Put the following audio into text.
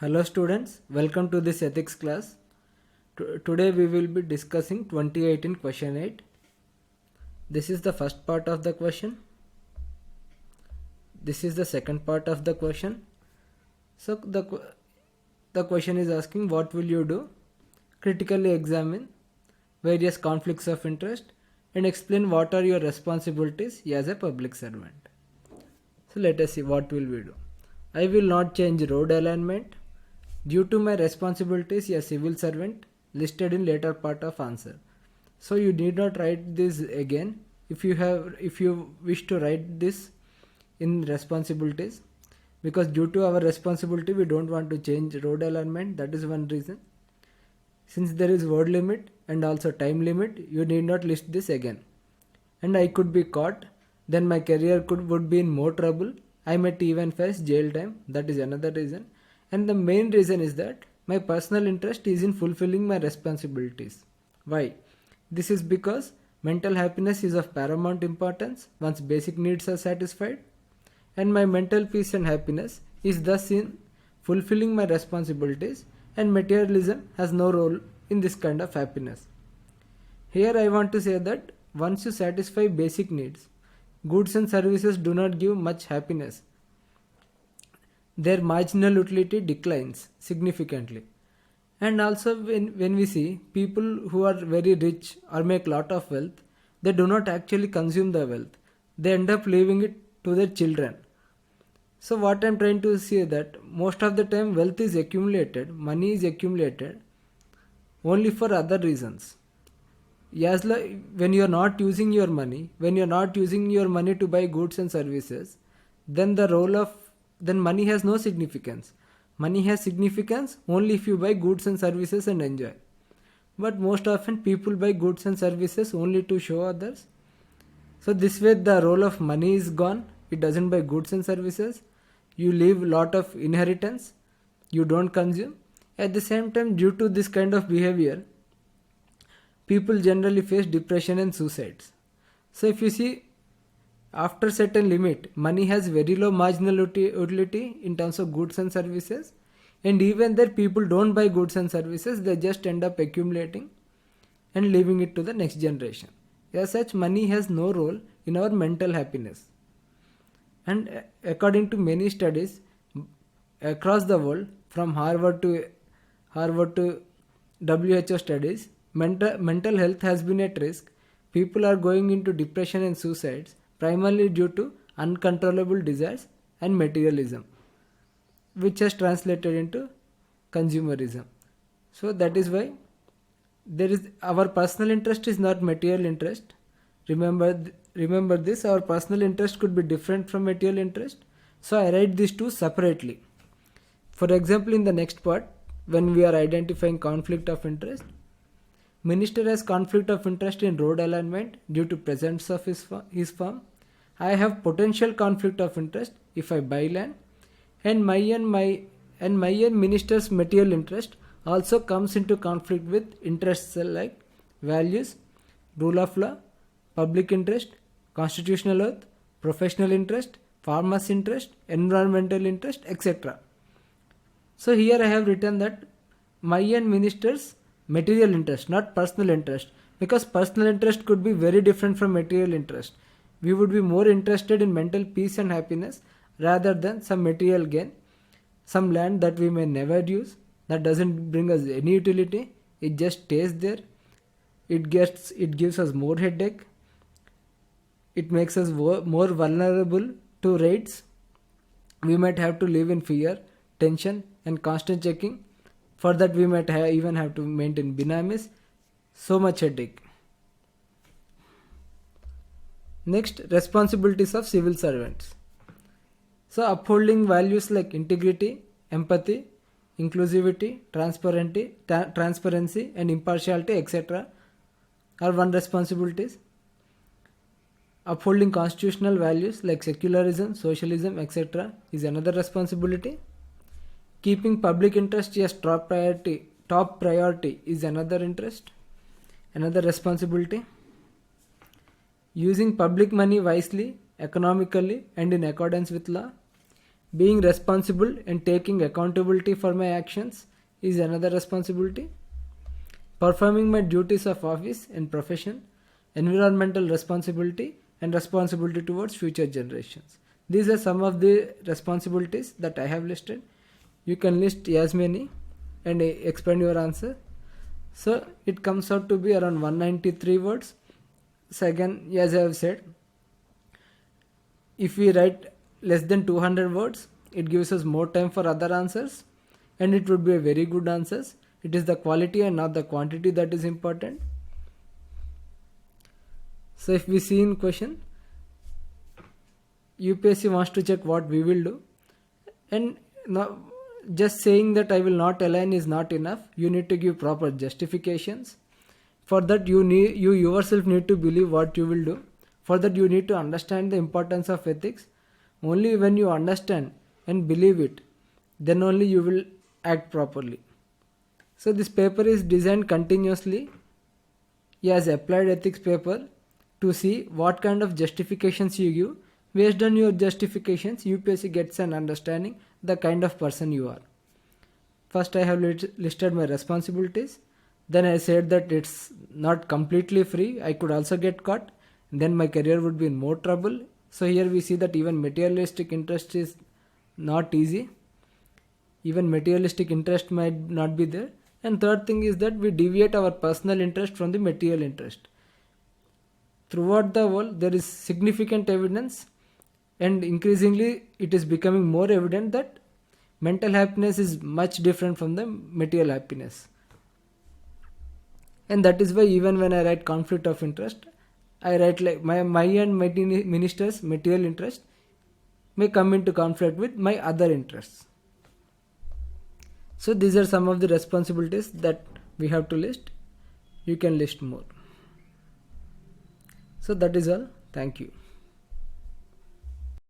Hello students, welcome to this ethics class. Today we will be discussing 2018 question 8. This is the first part of the question. This is the second part of the question. So the question is asking what will you do? Critically examine various conflicts of interest and explain what are your responsibilities as a public servant. So let us see what will we do. I will not change road alignment due to my responsibilities as civil servant listed in later part of answer. So you need not write this again. If you wish to write this in responsibilities, because due to our responsibility we don't want to change road alignment, that is one reason. Since there is word limit and also time limit, you need not list this again. And I could be caught, then my career would be in more trouble. I might even face jail time. That is another reason. And the main reason is that my personal interest is in fulfilling my responsibilities. Why? This is because mental happiness is of paramount importance once basic needs are satisfied, and my mental peace and happiness is thus in fulfilling my responsibilities, and materialism has no role in this kind of happiness. Here I want to say that once you satisfy basic needs, goods and services do not give much happiness. Their marginal utility declines significantly. And also when we see people who are very rich or make lot of wealth, they do not actually consume the wealth. They end up leaving it to their children. So what I'm trying to say that most of the time wealth is accumulated, money is accumulated only for other reasons. When you are not using your money, when you are not using your money to buy goods and services, then then money has no significance. Money has significance only if you buy goods and services and enjoy. But most often people buy goods and services only to show others. So this way the role of money is gone. It doesn't buy goods and services. You leave lot of inheritance. You don't consume. At the same time, due to this kind of behavior, people generally face depression and suicides. So if you see, after certain limit, money has very low marginal utility in terms of goods and services, and even there people don't buy goods and services, they just end up accumulating and leaving it to the next generation. As such, money has no role in our mental happiness. And according to many studies across the world, from Harvard to WHO studies, mental health has been at risk. People are going into depression and suicides primarily due to uncontrollable desires and materialism, which has translated into consumerism. So that is why our personal interest is not material interest. Remember this, our personal interest could be different from material interest. So I write these two separately. For example, in the next part, when we are identifying conflict of interest, minister has conflict of interest in road alignment due to presence of his firm. I have potential conflict of interest if I buy land, and my and minister's material interest also comes into conflict with interests like values, rule of law, public interest, constitutional oath, professional interest, farmers' interest, environmental interest, etc. So here I have written that my and minister's material interest, not personal interest, because personal interest could be very different from material interest. We would be more interested in mental peace and happiness rather than some material gain, some land that we may never use, that doesn't bring us any utility, it just stays there, it gives us more headache, it makes us more vulnerable to raids. We might have to live in fear, tension and constant checking. For that we might even have to maintain binamis. So much headache. Next, responsibilities of civil servants. So upholding values like integrity, empathy, inclusivity, transparency and impartiality, etc. are one responsibilities. Upholding constitutional values like secularism, socialism, etc. is another responsibility. Keeping public interest as top priority is another responsibility. Using public money wisely, economically and in accordance with law. Being responsible and taking accountability for my actions is another responsibility. Performing my duties of office and profession, environmental responsibility, and responsibility towards future generations. These are some of the responsibilities that I have listed. You can list as many and expand your answer. So it comes out to be around 193 words. So again, as I have said, if we write less than 200 words, it gives us more time for other answers and it would be a very good answers. It is the quality and not the quantity that is important. So if we see in question, UPSC wants to check what we will do, and now just saying that I will not align is not enough. You need to give proper justifications. For that you yourself need to believe what you will do. For that you need to understand the importance of ethics. Only when you understand and believe it, then only you will act properly. So this paper is designed continuously as applied ethics paper to see what kind of justifications you give. Based on your justifications, UPSC gets an understanding the kind of person you are. First I have listed my responsibilities. Then I said that it's not completely free. I could also get caught. Then my career would be in more trouble. So here we see that even materialistic interest is not easy. Even materialistic interest might not be there. And third thing is that we deviate our personal interest from the material interest. Throughout the world, there is significant evidence, and increasingly it is becoming more evident that mental happiness is much different from the material happiness. And that is why even when I write conflict of interest, I write like my and my minister's material interest may come into conflict with my other interests. So these are some of the responsibilities that we have to list. You can list more. So that is all. Thank you.